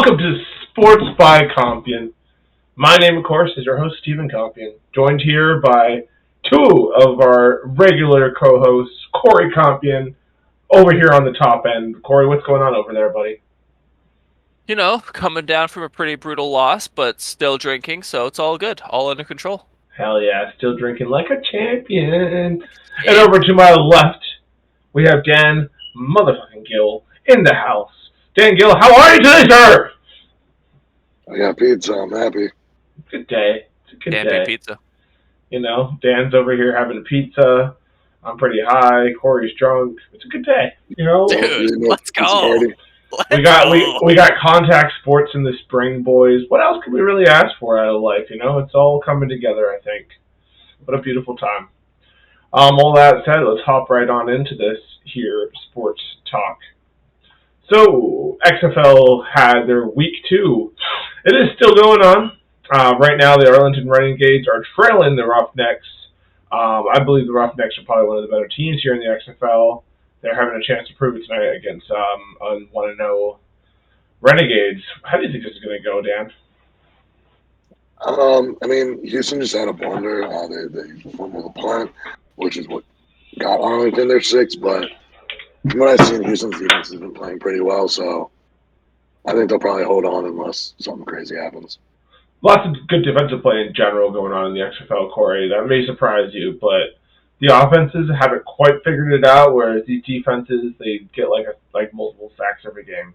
Welcome to Sports by Compian. My name, of course, is your host, Stephen Compian, joined here by two of our regular co-hosts, Corey Compian, over here on the top end. Corey, what's going on over there, buddy? You know, coming down from a pretty brutal loss, but still drinking, so it's all good, all under control. Hell yeah, still drinking like a champion. And Yeah. over to my left, we have Dan motherfucking Gill in the house. Dan Gill, how are you today, sir? I got pizza. I'm happy. Good day. It's a good Camping day. pizza. You know, Dan's over here having a pizza. I'm pretty high. Corey's drunk. It's a good day. You know, Dude, let's Pizza go. party. we got contact sports in the spring, boys. What else could we really ask for out of life? You know, it's all coming together. I think. What a beautiful time. All that said, let's hop right on into this here sports talk. So, XFL had their week 2. It is still going on. Right now, the Arlington Renegades are trailing the Roughnecks. I believe the Roughnecks are probably one of the better teams here in the XFL. They're having a chance to prove it tonight against 1-0 Renegades. How do you think this is going to go, Dan? I mean, Houston just had a blunder. They fumbled the punt, which is what got Arlington their 6. But from what I've seen, Houston's defense has been playing pretty well, so I think they'll probably hold on unless something crazy happens. Lots of good defensive play in general going on in the XFL, Corey. That may surprise you, but the offenses haven't quite figured it out, whereas these defenses, they get like multiple sacks every game.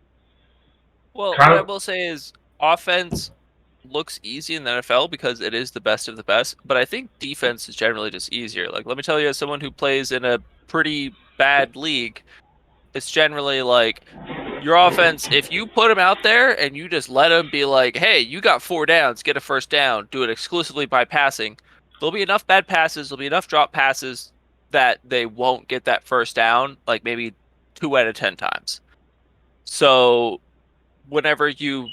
Well, what I will say is offense looks easy in the NFL because it is the best of the best, but I think defense is generally just easier. Like, let me tell you, as someone who plays in a pretty bad league, it's generally like your offense, if you put them out there and you just let them be like, hey, you got 4 downs, get a first down, do it exclusively by passing, there'll be enough bad passes, there'll be enough drop passes that they won't get that first down, like maybe 2 out of 10 times. So whenever you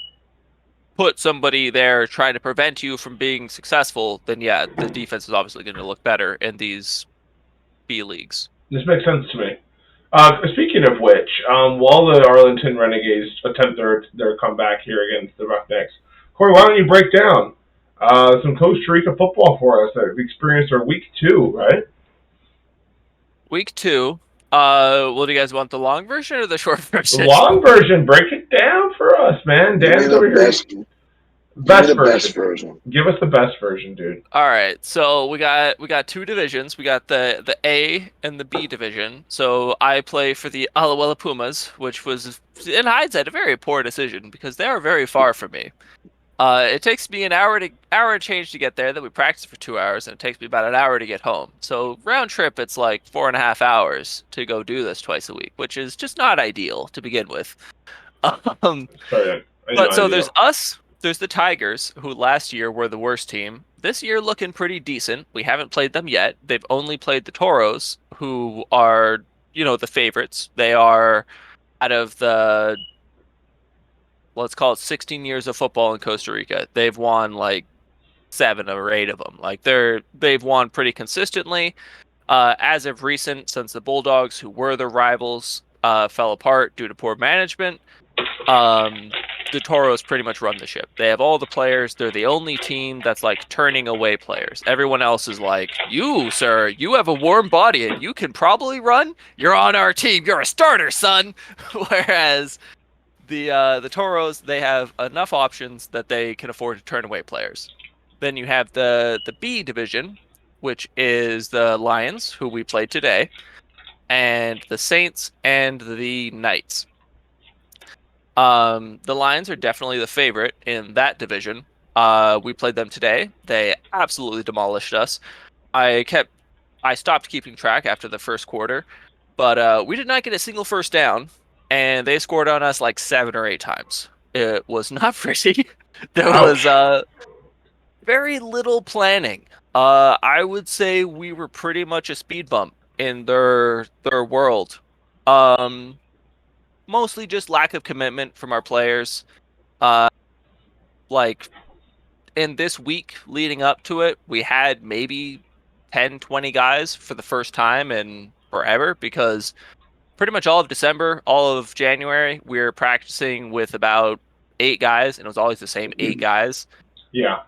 put somebody there trying to prevent you from being successful, then yeah, the defense is obviously going to look better in these B leagues. This makes sense to me. Speaking of which, while the Arlington Renegades attempt their comeback here against the Roughnecks, Corey, why don't you break down some Costa Rica football for us that we experienced our week 2, right? Week 2. Do you guys want the long version or the short version? The long version. Break it down for us, man. Dan's over here. Best version. Give us the best version, dude. All right. So we got 2 divisions. We got the A and the B division. So I play for the Alajuela Pumas, which was, in hindsight, a very poor decision because they are very far from me. It takes me an hour and change to get there. Then we practice for 2 hours, and it takes me about an hour to get home. So round trip, it's like 4.5 hours to go do this twice a week, which is just not ideal to begin with. There's us. There's the Tigers, who last year were the worst team. This year looking pretty decent. We haven't played them yet. They've only played the Toros, who are, the favorites. They are out of the, let's call it 16 years of football in Costa Rica. They've won like 7 or 8 of them. Like they've won pretty consistently. As of recent, since the Bulldogs, who were the rivals, fell apart due to poor management, the Toros pretty much run the ship. They have all the players. They're the only team that's like turning away players. Everyone else is like, you, sir, you have a warm body and you can probably run. You're on our team. You're a starter, son. Whereas the Toros, they have enough options that they can afford to turn away players. Then you have the B division, which is the Lions, who we played today, and the Saints and the Knights. The Lions are definitely the favorite in that division. We played them today. They absolutely demolished us. I stopped keeping track after the first quarter, but we did not get a single first down, and they scored on us like 7 or 8 times. It was not pretty. There was very little planning. I would say we were pretty much a speed bump in their world. Mostly just lack of commitment from our players. Like in this week leading up to it, we had maybe 10, 20 guys for the first time in forever, because pretty much all of December, all of January, we're practicing with about 8 guys, and it was always the same 8 guys. Yeah.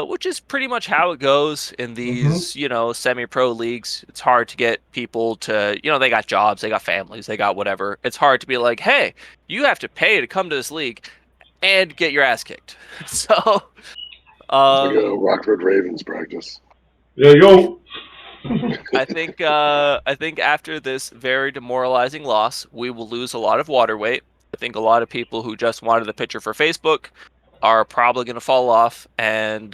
Which is pretty much how it goes in these, semi-pro leagues. It's hard to get people to, they got jobs, they got families, they got whatever. It's hard to be like, hey, you have to pay to come to this league and get your ass kicked. So, like a Rockford Ravens practice. Yeah, yo. I think after this very demoralizing loss, we will lose a lot of water weight. I think a lot of people who just wanted the picture for Facebook are probably going to fall off, and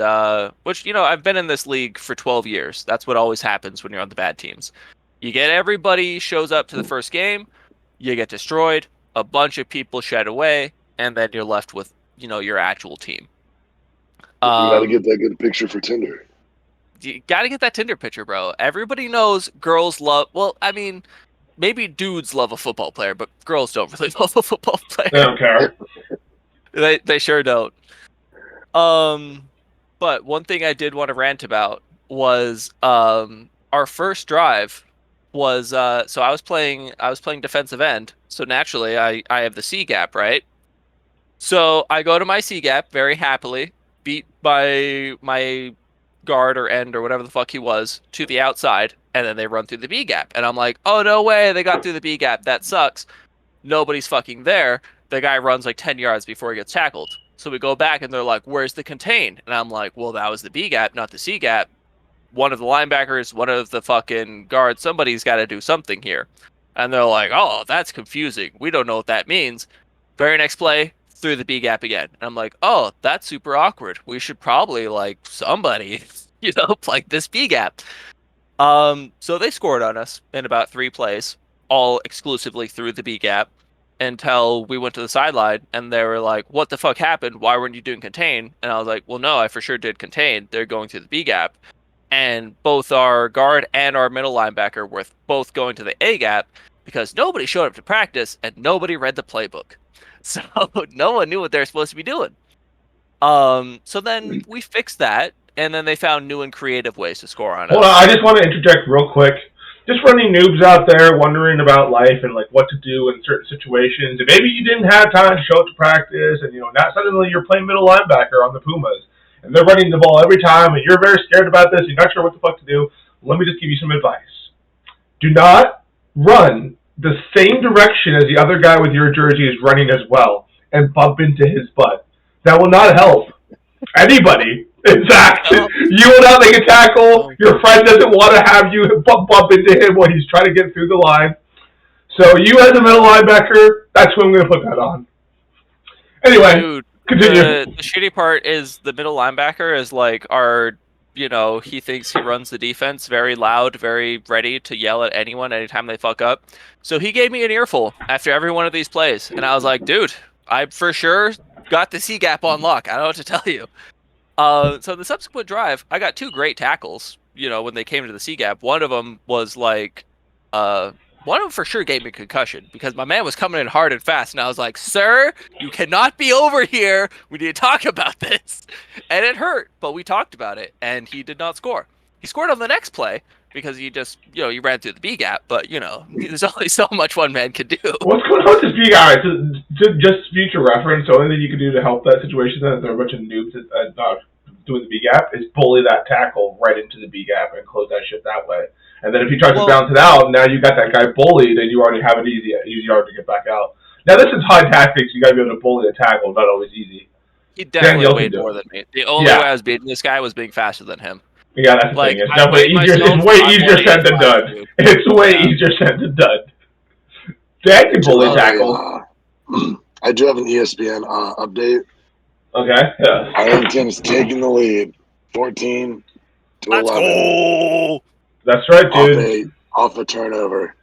which I've been in this league for 12 years. That's what always happens when you're on the bad teams. You get everybody shows up to the first game, you get destroyed, a bunch of people shed away, and then you're left with your actual team. You gotta get that good picture for Tinder. You gotta get that Tinder picture, bro. Everybody knows girls love. Well, I mean, maybe dudes love a football player, but girls don't really love a football player. They don't care. They sure don't. But one thing I did want to rant about was our first drive was so I was playing defensive end, so naturally I have the C gap, right? So I go to my C gap very happily, beat by my guard or end or whatever the fuck he was to the outside, and then they run through the B gap, and I'm like, oh no way, they got through the B gap, that sucks. Nobody's fucking there. The guy runs like 10 yards before he gets tackled. So we go back and they're like, where's the contain? And I'm like, well, that was the B gap, not the C gap. One of the linebackers, one of the fucking guards, somebody's got to do something here. And they're like, oh, that's confusing. We don't know what that means. Very next play, through the B gap again. And I'm like, oh, that's super awkward. We should probably, somebody, plug this B gap. So they scored on us in about 3 plays, all exclusively through the B gap, until we went to the sideline and they were like, what the fuck happened? Why weren't you doing contain? And I was like, well, no, I for sure did contain. They're going through the B gap. And both our guard and our middle linebacker were both going to the A gap because nobody showed up to practice and nobody read the playbook. So no one knew what they're supposed to be doing. So then we fixed that, and then they found new and creative ways to score on us. Hold on, I just want to interject real quick. Just for any noobs out there wondering about life and what to do in certain situations, and maybe you didn't have time to show up to practice, and not suddenly you're playing middle linebacker on the Pumas, and they're running the ball every time, and you're very scared about this, you're not sure what the fuck to do. Let me just give you some advice. Do not run the same direction as the other guy with your jersey is running as well, and bump into his butt. That will not help anybody. In fact, you will not make a tackle. Your friend doesn't want to have you bump into him when he's trying to get through the line. So you as a middle linebacker, that's when I'm going to put that on. Anyway, dude, continue. The shitty part is the middle linebacker is our, he thinks he runs the defense very loud, very ready to yell at anyone anytime they fuck up. So he gave me an earful after every one of these plays. And I was like, dude, I for sure got the C gap on lock. I don't know what to tell you. So the subsequent drive, I got 2 great tackles, when they came to the C gap. One of them was one of them for sure gave me a concussion because my man was coming in hard and fast. And I was like, sir, you cannot be over here. We need to talk about this. And it hurt, but we talked about it. And he did not score. He scored on the next play because he just, he ran through the B gap. But, there's only so much one man can do. What's going on with this B guy? Just future reference, the only thing you can do to help that situation is there are a bunch of noobs not doing the B gap is bully that tackle right into the B gap and close that shit that way. And then if he tries to bounce it out, now you got that guy bullied, and you already have it easy yard to get back out. Now this is high tactics. You got to be able to bully a tackle. Not always easy. He definitely weighed more than me. The only way I was beating this guy was being faster than him. Yeah, that's the thing. It's definitely easier. It's way easier said than done. It's way easier said than done. Dad can bully tackle. I do have an ESPN update. Okay. Yeah. Arlington is taking the lead, 14-11. Let's go. That's right, dude. Off a turnover.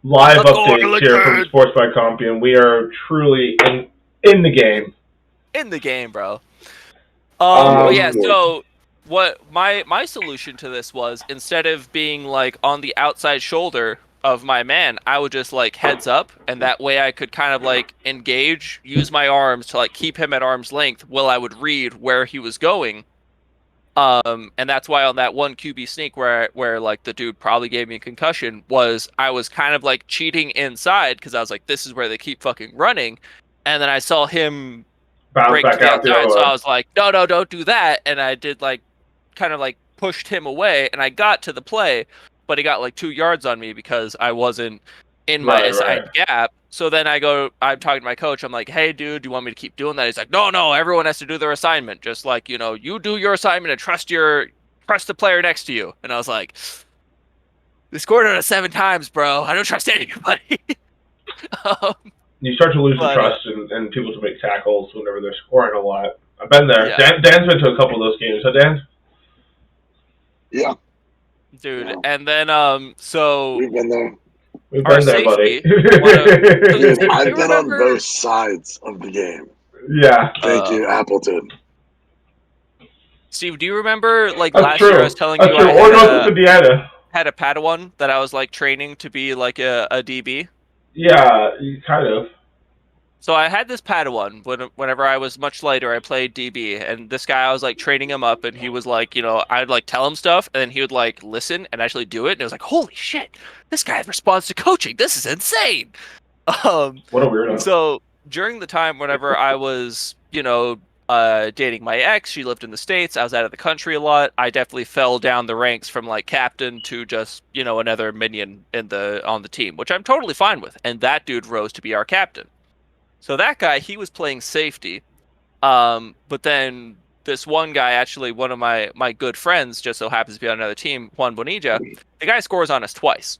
Live updates here from Sports by Compian. We are truly in the game. In the game, bro. So what my solution to this was, instead of being on the outside shoulder of my man, I would just heads up, and that way I could kind of engage, use my arms to keep him at arm's length while I would read where he was going. And that's why on that one QB sneak where the dude probably gave me a concussion, I was kind of cheating inside because I was like, this is where they keep fucking running. And then I saw him Bounce break to back the out the outside. other So way. I was like, no, don't do that. And I did like kind of like pushed him away, and I got to the play, but he got like 2 yards on me because I wasn't in my assigned gap. So then I'm talking to my coach. I'm like, hey, dude, do you want me to keep doing that? He's like, no, everyone has to do their assignment. Just like, you do your assignment and trust the player next to you. And I was like, they scored on us 7 times, bro. I don't trust anybody. um, You start to lose the but, trust in people to make tackles whenever they're scoring a lot. I've been there. Yeah. Dan's been to a couple of those games. Huh, Dan? Yeah, dude. Yeah. And then so we've been there. We've Our been there, buddy. safety, Dude, Do I've you been on remember- both sides of the game. Yeah. Thank you, Appleton. Steve, do you remember like That's last true. year I was telling That's you true. I Or had North Indiana. had a Padawan that I was like training to be like a DB? Yeah, kind of. So I had this Padawan whenever I was much later, I played DB, and this guy, I was like training him up, and he was like, I'd like tell him stuff, and then he would like listen and actually do it, and it was like, holy shit, this guy responds to coaching. This is insane. What a weirdo. So during the time whenever I was, dating my ex, she lived in the States. I was out of the country a lot. I definitely fell down the ranks from like captain to just, another minion on the team, which I'm totally fine with. And that dude rose to be our captain. So that guy, he was playing safety. But then this one guy, actually one of my good friends, just so happens to be on another team, Juan Bonilla, the guy scores on us twice.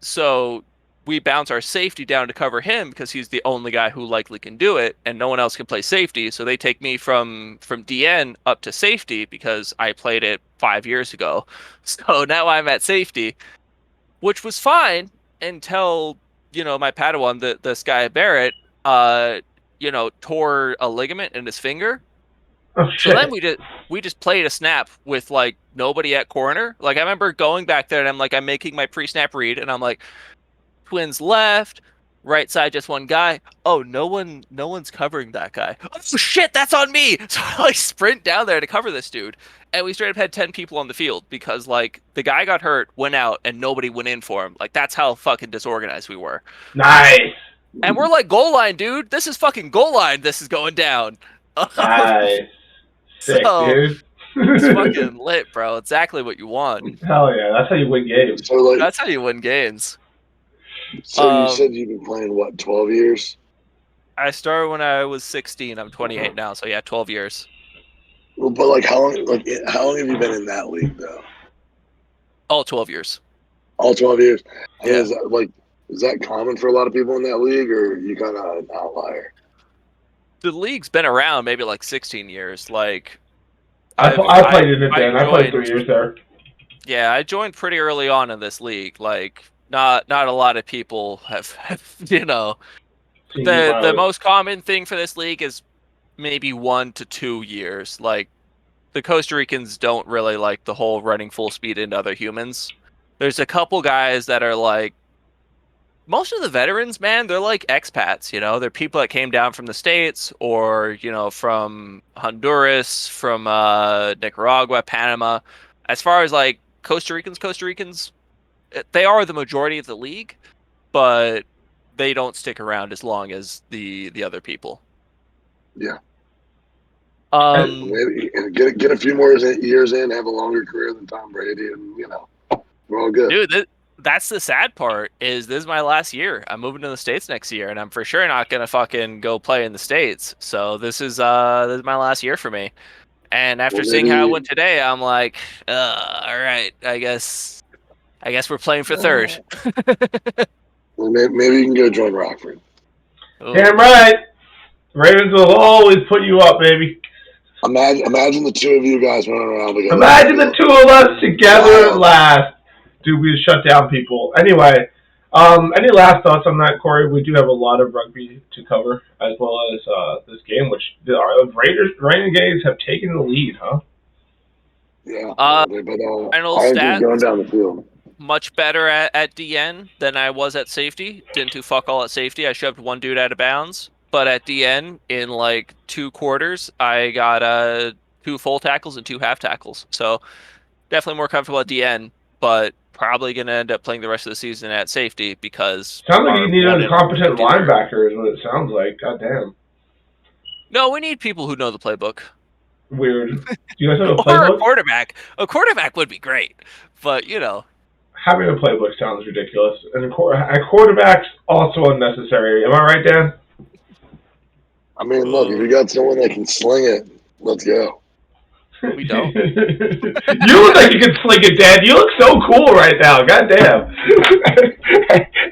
So we bounce our safety down to cover him because he's the only guy who likely can do it, and no one else can play safety. So they take me from DN up to safety because I played it 5 years ago. So now I'm at safety, which was fine until my Padawan, this guy Barrett, tore a ligament in his finger. Oh, So shit. then we just played a snap with like nobody at corner. Like I remember going back there and I'm making my pre-snap read and I'm like, Twins left, right side just one guy. Oh, no one's covering that guy. Oh shit, that's on me. So I like sprint down there to cover this dude. And we straight up had 10 people on the field because like the guy got hurt, went out, and nobody went in for him. Like that's how fucking disorganized we were. Nice. And we're like, goal line, dude. This is fucking goal line. This is going down. Nice. Sick, So, dude. It's fucking lit, bro. Exactly what you want. Hell yeah. That's how you win games. So like, That's how you win games. so you said you've been playing what, 12 years? I started when I was 16. I'm 28 now, so yeah, 12 years. Well, but like how long have you been in that league though? All 12 years. All 12 years. And Yeah. is that common for a lot of people in that league, or are you kind of an outlier? The league's been around maybe like 16 years. Like I played in it then. I played 3 years there. Yeah, I joined pretty early on in this league. Like not a lot of people have the most common thing for this league is maybe 1 to 2 years. Like the Costa Ricans don't really like the whole running full speed into other humans. There's a couple guys that are like, most of the veterans, man, they're like expats, they're people that came down from the States or, from Honduras, from Nicaragua, Panama. As far as like Costa Ricans, they are the majority of the league, but they don't stick around as long as the other people. Yeah. Maybe get a few more years in, have a longer career than Tom Brady, and we're all good. Dude, that's the sad part. Is this is my last year? I'm moving to the States next year, and I'm for sure not gonna fucking go play in the States. So this is my last year for me. And after seeing how it went today, I'm like, all right, I guess we're playing for third. Well, maybe you can go join Rockford. Damn right. Ravens will always put you up, baby. Imagine the two of you guys running around together. Imagine the two of us together at last. Dude, we shut down people. Anyway, any last thoughts on that, Corey? We do have a lot of rugby to cover, as well as this game, which the Renegades have taken the lead, huh? Yeah. Final stats, going down the field. Much better at DN than I was at safety. Didn't do fuck all at safety. I shoved one dude out of bounds. But at DN, in like 2 quarters, I got 2 full tackles and 2 half tackles. So definitely more comfortable at DN, but probably going to end up playing the rest of the season at safety because... Sounds like you need a competent linebacker is what it sounds like. God damn. No, we need people who know the playbook. Weird. Do you guys have a Or a playbook? quarterback. A quarterback would be great. But, Having a playbook sounds ridiculous, and a quarterback's also unnecessary. Am I right, Dan? I mean, look, if you got someone that can sling it, let's go. We don't. You look like you can sling it, Dan. You look so cool right now. God damn.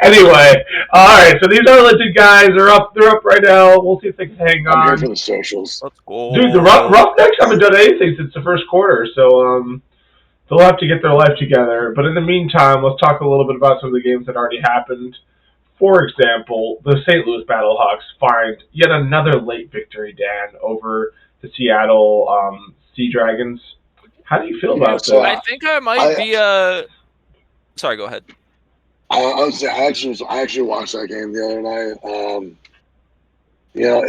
Anyway, all right. So these Arlington guys are up. They're up right now. We'll see if they can hang I'm here on. for the socials. Let's go. Dude, the Roughnecks haven't done anything since the first quarter, so they'll have to get their life together. But in the meantime, let's talk a little bit about some of the games that already happened. For example, the St. Louis Battlehawks find yet another late victory, Dan, over the Seattle Sea Dragons. How do you feel about So, that? I think I might be Sorry, go ahead. I actually watched that game the other night.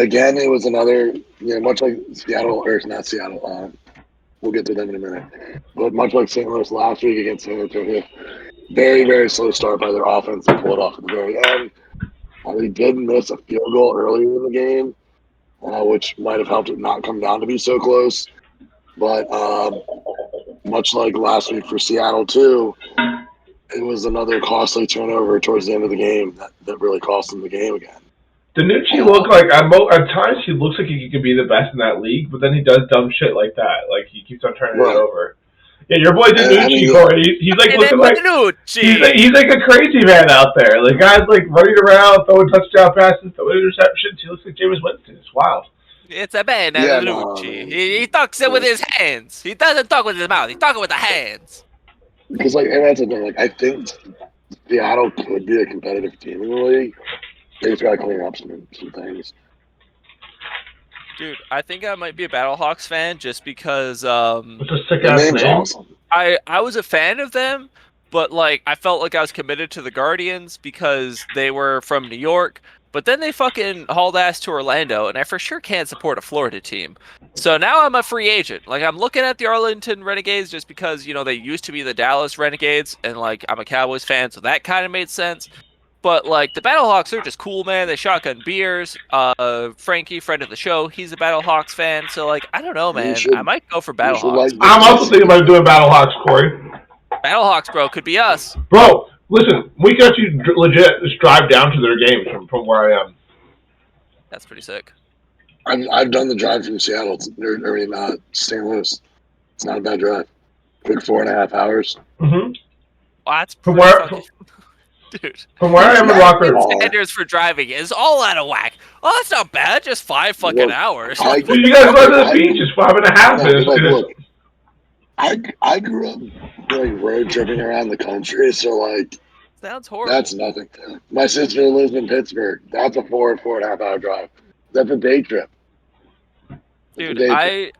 Again, it was another, much like Seattle, or not Seattle, we'll get to them in a minute. But much like St. Louis last week against San Antonio, very, very slow start by their offense and pull it off at the very end. They did miss a field goal early in the game, which might have helped it not come down to be so close. But much like last week for Seattle, too, it was another costly turnover towards the end of the game that really cost them the game again. Danucci look like at times he looks like he could be the best in that league, but then he does dumb shit like that. Like he keeps on turning it over. Yeah, your boy Danucci, Corey. He's like looking like he's like a crazy man out there. The guy's like running around, throwing touchdown passes, throwing interceptions. He looks like Jameis Winston. It's wild. It's a man, Danucci. He talks it with his hands. He doesn't talk with his mouth. He talks with the hands. Because and that's the thing. Like I think Seattle could be a competitive team in the league. They just got to clean up some things. Dude, I think I might be a Battlehawks fan just because It's a sick ass name. Awesome. I was a fan of them, but like I felt like I was committed to the Guardians because they were from New York. But then they fucking hauled ass to Orlando, and I for sure can't support a Florida team. So now I'm a free agent. Like I'm looking at the Arlington Renegades just because they used to be the Dallas Renegades, and like I'm a Cowboys fan, so that kind of made sense. But like the Battlehawks, they're just cool, man. They shotgun beers. Frankie, friend of the show, he's a Battlehawks fan. So like, I don't know, man. I might go for Battlehawks. I'm also thinking about doing Battlehawks, Corey. Battlehawks, bro, could be us. Bro, listen, we can actually legit just drive down to their games from where I am. That's pretty sick. I've done the drive from Seattle. St. Louis. It's not a bad drive. Quick 4.5 hours. Mm-hmm. Well, that's from where? Dude. From where I am in Rockford. Standards for driving is all out of whack. Oh, that's not bad. Just 5 fucking hours. You guys go to the beach. It's 5.5. Look, I grew up like road tripping around the country, so like sounds horrible. That's nothing. My sister lives in Pittsburgh. That's a 4.5 hour drive. That's a day trip. Dude, I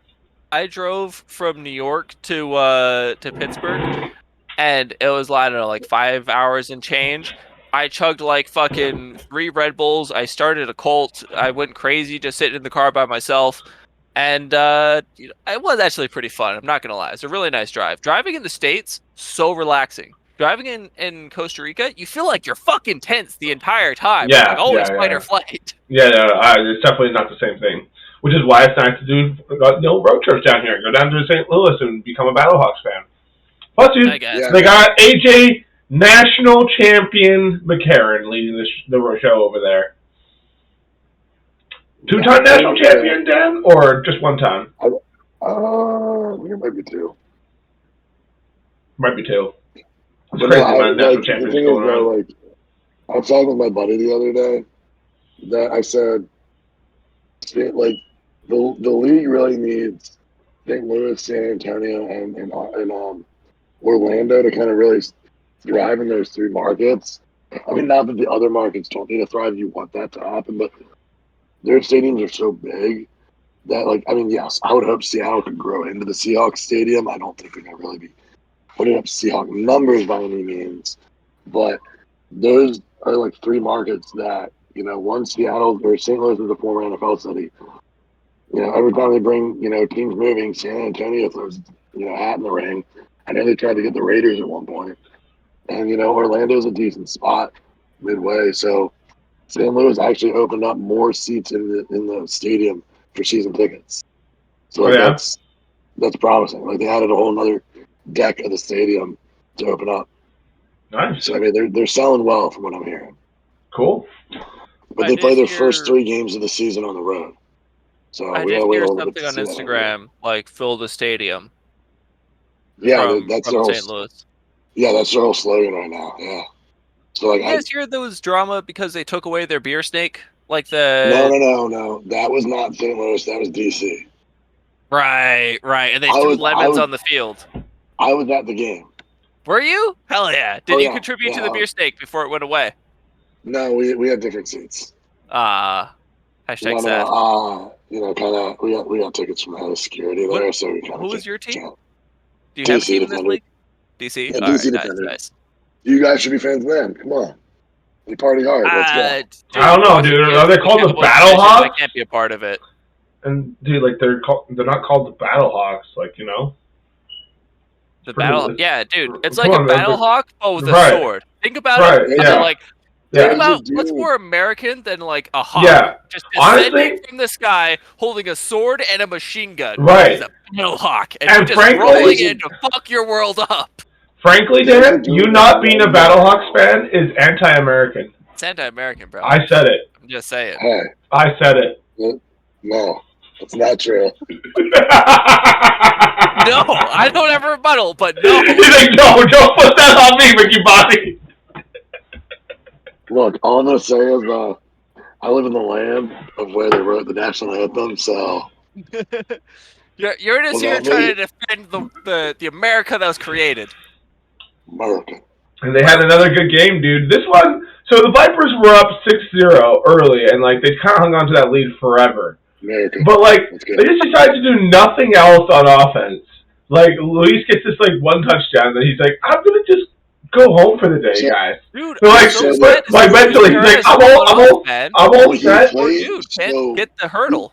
drove from New York to Pittsburgh. And it was, I don't know, like 5 hours and change. I chugged like fucking 3 Red Bulls. I started a cult. I went crazy just sitting in the car by myself. And it was actually pretty fun. I'm not going to lie. It's a really nice drive. Driving in the States, so relaxing. Driving in Costa Rica, you feel like you're fucking tense the entire time. Yeah. Like always fight or flight. Yeah, it's definitely not the same thing. Which is why it's nice to do road trips down here. Go down to St. Louis and become a Battlehawks fan. Plus, dude, they got AJ National Champion McCarron leading the show over there. 2-time national champion, Dan, or just 1 time? I think it might be 2. Might be 2. It's but crazy no, national champions going around. Like, I was talking with my buddy the other day that I said, like, the league really needs St. Louis, San Antonio, and Orlando to kind of really thrive in those 3 markets. I mean, not that the other markets don't need to thrive. You want that to happen, but their stadiums are so big that, like, I mean, yes, I would hope Seattle could grow into the Seahawks stadium. I don't think they're going to really be putting up Seahawks numbers by any means, but those are like 3 markets that, one Seattle or St. Louis is a former NFL city. Every time they bring, teams moving, San Antonio throws, hat in the ring. I know they tried to get the Raiders at one point. And, Orlando's a decent spot midway. So St. Louis actually opened up more seats in the stadium for season tickets. So Oh, yeah? that's promising. Like they added a whole other deck of the stadium to open up. Nice. So I mean they're selling well from what I'm hearing. Cool. But they play their first 3 games of the season on the road. So I we did gotta wait hear a little bit something to on see that over there. Instagram, like fill the stadium Yeah, that's from their whole St. Louis. yeah, that's their whole slogan right now. Yeah. So like You guys hear there was drama because they took away their beer snake? Like the no. That was not St. Louis, that was DC. right, and they threw lemons on the field. I was at the game. Were you? Hell yeah! Did you contribute to the beer snake before it went away? No, we had different seats. Hashtag sad. Kind of we got tickets from the head of security there, so we kind of. Who was your team? Jump. Do you have a DC team in this Defender. league? DC. Yeah, All DC right, Defender. nice. You guys should be fans of them. Come on, we party hard. Let's go. Dude, I don't know, dude. Are they called the Battle Hawks? I can't be a part of it. And dude, like they're not called the Battle Hawks, like you know. The battle, yeah, dude. It's like Come a on, battle hawk, but with a right. sword. Think about Right, it. yeah. Like, think about what's more American than like a hawk. Yeah. Just descending Honestly, from the sky, holding a sword and a machine gun. Right. He's a battle hawk, and And you're just frankly, rolling in to fuck your world up. Frankly, Dan, you not being a Battle Hawks fan is anti-American. It's anti-American, bro. I said it. I'm just saying. Hey, I said it. No, that's not true. No, I don't have a rebuttal, but no. He's like, no, don't put that on me, Ricky Bobby. Look, all I'm gonna say is, I live in the land of where they wrote the national anthem, so. You're just here trying to defend the America that was created. America. And they had another good game, dude. This one, so the Vipers were up 6-0 early, and like they kind of hung on to that lead forever. America. But like they just decided to do nothing else on offense. Like Luis gets this like one touchdown, and he's like, "I'm gonna just go home for the day, guys." Dude, like mentally, he's like, "I'm all set." Dude, can't get the hurdle.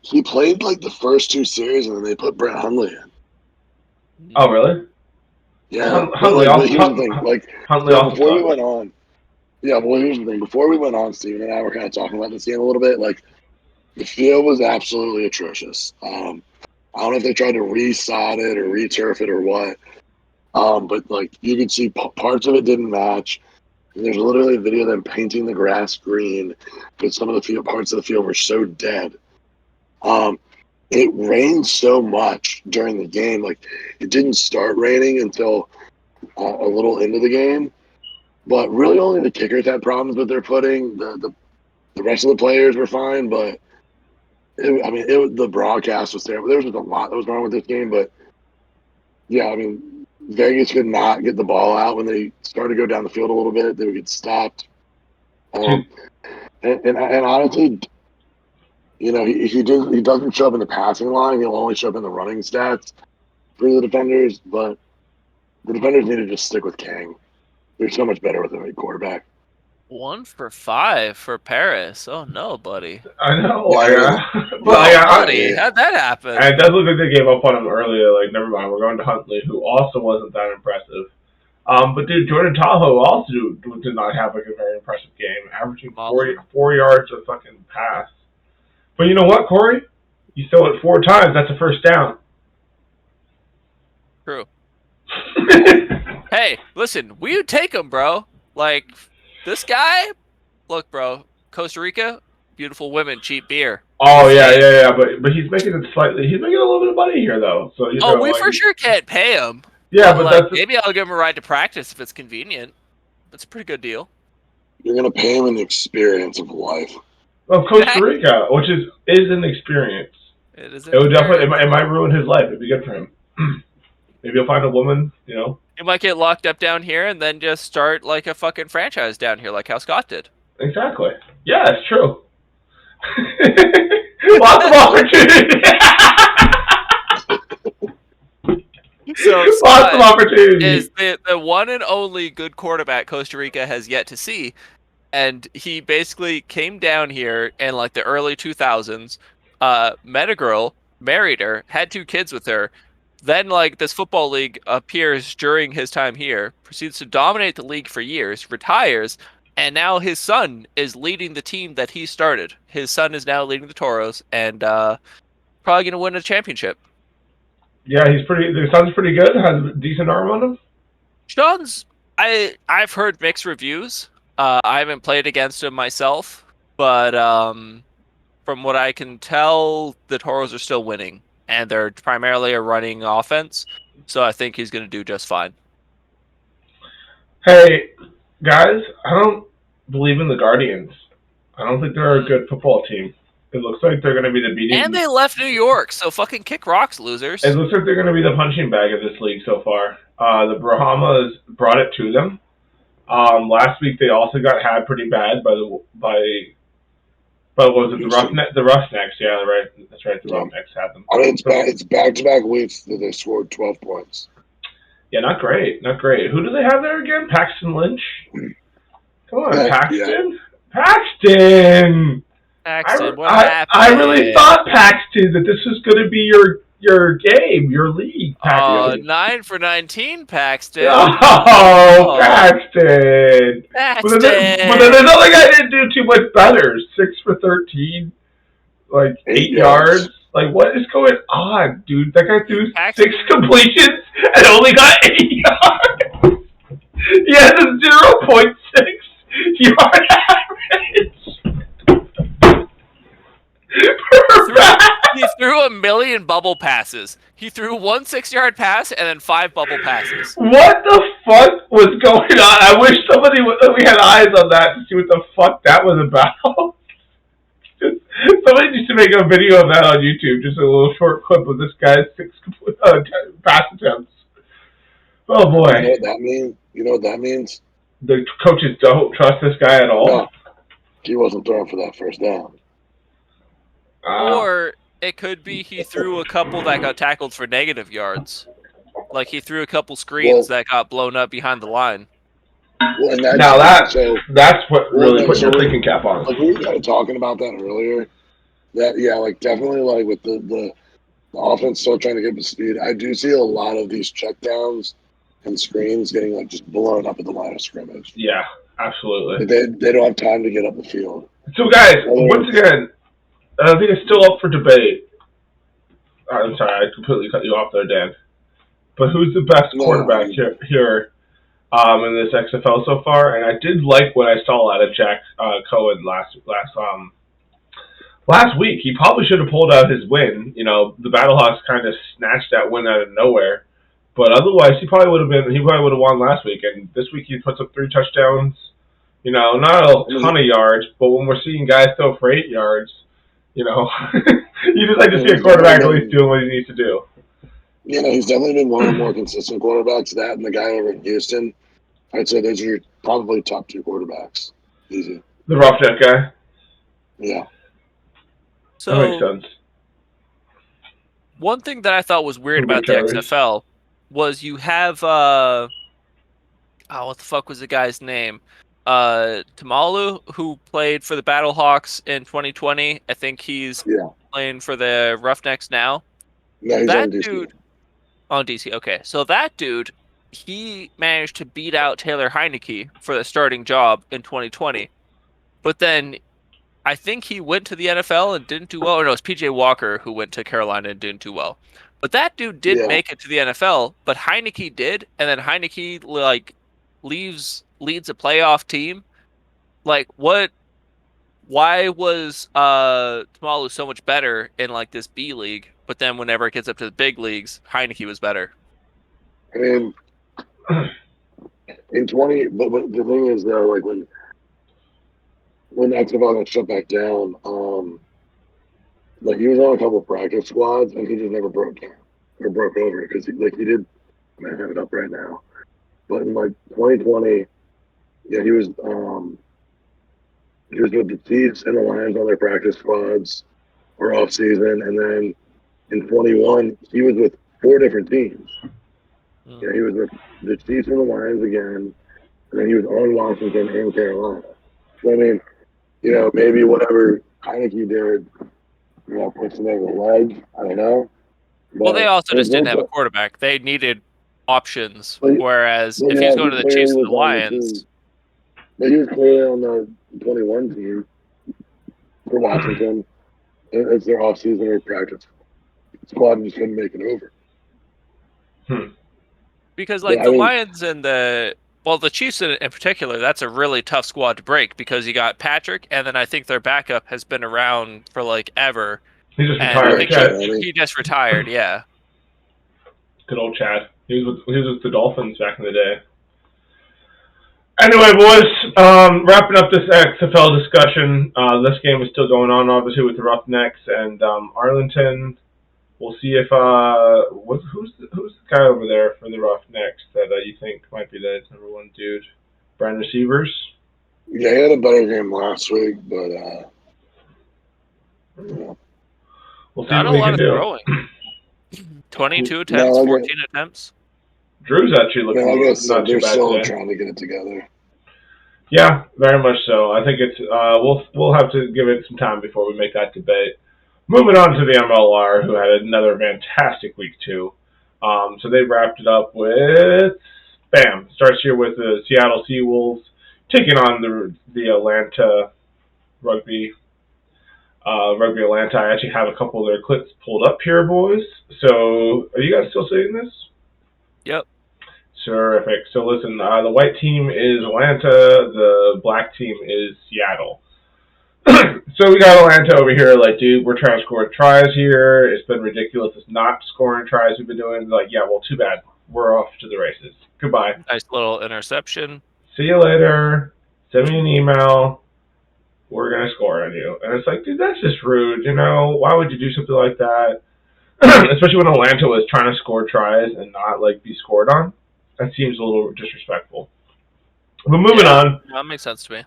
He played like the first 2 series, and then they put Brett Hundley in. Oh, really? Yeah. Huntley. But here's the thing, like Huntley before we went on. Yeah, well, here's the thing. Before we went on, Steven and I were kind of talking about this game a little bit. Like, the field was absolutely atrocious. I don't know if they tried to re-sod it or re-turf it or what. But like you could see parts of it didn't match. And there's literally a video of them painting the grass green because some of the parts of the field were so dead. It rained so much during the game. Like it didn't start raining until a little into the game. But really, only the kickers had problems with their footing. The rest of the players were fine, but the broadcast was terrible. There was just a lot that was wrong with this game, but yeah, I mean, Vegas could not get the ball out when they started to go down the field a little bit. They would get stopped. And honestly, you know, he doesn't show up in the passing line. He'll only show up in the running stats for the defenders. But the defenders need to just stick with King. They're so much better with a quarterback. 1 for 5 for Paris. Oh no, buddy. I know. Buddy, how'd that happen? And it does look like they gave up on him earlier. Like, never mind. We're going to Huntley, who also wasn't that impressive. But dude, Jordan Tahoe also did not have like a very impressive game, averaging 4 yards a fucking pass. But you know what, Corey? You throw it 4 times. That's a first down. True. Hey, listen, we would take him, bro. Like, this guy, look, bro, Costa Rica, beautiful women, cheap beer. Oh, yeah. But he's making it slightly, he's making a little bit of money here, though. So we for sure can't pay him. Yeah, but like, maybe I'll give him a ride to practice if it's convenient. That's a pretty good deal. You're going to pay him an experience of life. Well, Costa Rica, which is an experience. It would definitely, it might ruin his life. It'd be good for him. Maybe he'll find a woman, you know. You might get locked up down here and then just start like a fucking franchise down here, like how Scott did. Exactly. Yeah, it's true. Lots of opportunity. So lots of opportunity. Is the one and only good quarterback Costa Rica has yet to see, and he basically came down here in like the early 2000s, met a girl, married her, had 2 kids with her. Then, like, this football league appears during his time here, proceeds to dominate the league for years, retires, And now his son is leading the team that he started. His son is now leading the Toros and probably going to win a championship. Yeah, the son's pretty good. Has a decent arm on him. Sean's, I've heard mixed reviews. I haven't played against him myself, but from what I can tell, the Toros are still winning, and they're primarily a running offense. So I think he's going to do just fine. Hey, guys, I don't believe in the Guardians. I don't think they're a good football team. It looks like they're going to be the beating. And they left New York, so fucking kick rocks, losers. It looks like they're going to be the punching bag of this league so far. The Brahmas brought it to them. Last week they also got had pretty bad by what was it, the Roughnecks? Yeah, right. That's right. The Roughnecks had them. I mean, it's back-to-back weeks that they scored 12 points. Yeah, not great. Not great. Who do they have there again? Paxton Lynch? Come on, Paxton. Yeah. Paxton! What happened? I really thought, Paxton, that this was going to be your game, your league, Paxton. 9 for 19, Paxton. Oh, Paxton. But then another guy didn't do too much better. 6 for 13, like 8 yards. Like, what is going on, dude? That guy threw 6 completions and only got 8 yards. He has a 0.6 yard average. He threw 1,000,000 bubble passes. He threw 1 6-yard pass and then 5 bubble passes. What the fuck was going on? I wish we had eyes on that to see what the fuck that was about. Somebody needs to make a video of that on YouTube, just a little short clip of this guy's 6 pass attempts. Oh boy. You know what that means? The coaches don't trust this guy at all? No. He wasn't throwing for that first down. Or it could be he threw a couple that got tackled for negative yards. Like he threw a couple screens that got blown up behind the line. Well, that's what really put your thinking cap on. Like we were kind of talking about that earlier. That like definitely like with the offense still trying to get the speed. I do see a lot of these checkdowns and screens getting like just blown up at the line of scrimmage. Yeah, absolutely. They don't have time to get up the field. So guys, once again, I think it's still up for debate. I'm sorry, I completely cut you off there, Dan. But who's the best quarterback here in this XFL so far? And I did like what I saw out of Jack Cohen last week. He probably should have pulled out his win. You know, the Battlehawks kind of snatched that win out of nowhere. But otherwise, he probably would have won last week. And this week he puts up 3 touchdowns. You know, not a ton of yards, but when we're seeing guys throw for 8 yards, you know, you just like to see a quarterback at least doing what he needs to do. You know, he's definitely been one of the more consistent quarterbacks. That and the guy over in Houston, I'd say those are your probably top 2 quarterbacks. Easy. The roughneck guy? Yeah. So, that makes sense. One thing that I thought was weird about the XFL was you have, what the fuck was the guy's name? Tamalu, who played for the Battlehawks in 2020. I think he's playing for the Roughnecks now. No, he's that on DC. Dude on DC. Okay, so that dude, he managed to beat out Taylor Heineke for the starting job in 2020. But then I think he went to the NFL and didn't do well. Or no, it's PJ Walker who went to Carolina and didn't do well. But that dude did make it to the NFL, but Heineke did, and then Heineke leads a playoff team. Like what? Why was Tamalu so much better in like this B league, but then whenever it gets up to the big leagues, Heineke was better? I mean, in 20, but the thing is though, like when XFL got shut back down, like he was on a couple of practice squads and he just never broke down or broke over because he did. I have it up right now, but in like 2020, he was with the Chiefs and the Lions on their practice squads or off season, and then in 21 he was with 4 different teams. Yeah, he was with the Chiefs and the Lions again, and then he was on Washington and Carolina. So I mean, you know, maybe whatever Heineke did, you know, puts him over the leg. I don't know. But well, they also just didn't have a quarterback. They needed options. Whereas if he's going to the Chiefs and the Lions, But he was clearly on the 21 team for Washington. It's their off-season or practice squad and just couldn't make it over. Because like Yeah, I the mean- Lions and the Chiefs in particular, that's a really tough squad to break because you got Patrick, and then I think their backup has been around for like ever. He just And I retired. think Chad. he just retired. Yeah. Good old Chad. He was with the Dolphins back in the day. Anyway, boys, wrapping up this XFL discussion. This game is still going on, obviously, with the Roughnecks and Arlington. We'll see if who's the guy over there for the Roughnecks that you think might be the number one dude? Brand receivers. Yeah, he had a better game last week, but We'll see Not what a we lot can of do. throwing. 22 attempts, 14 attempts. Drew's actually looking I guess not too they're bad still today. trying to get it together. Yeah, very much so. I think it's we'll have to give it some time before we make that debate. Moving on to the MLR, who had another fantastic week too. So they wrapped it up with starts here with the Seattle Seawolves taking on the Atlanta Rugby Atlanta. I actually have a couple of their clips pulled up here, boys. So are you guys still seeing this? Yep. Terrific. So listen, the white team is Atlanta, the black team is Seattle. So we got Atlanta over here, like, dude, we're trying to score tries here. It's been ridiculous. It's not scoring tries we've been doing. Like, yeah, well, too bad. We're off to the races. Goodbye. Nice little interception. See you later. Send me an email. We're going to score on you. And it's like, dude, that's just rude, you know? Why would you do something like that? Especially when Atlanta was trying to score tries and not, like, be scored on. That seems a little disrespectful. But moving on. That makes sense to me.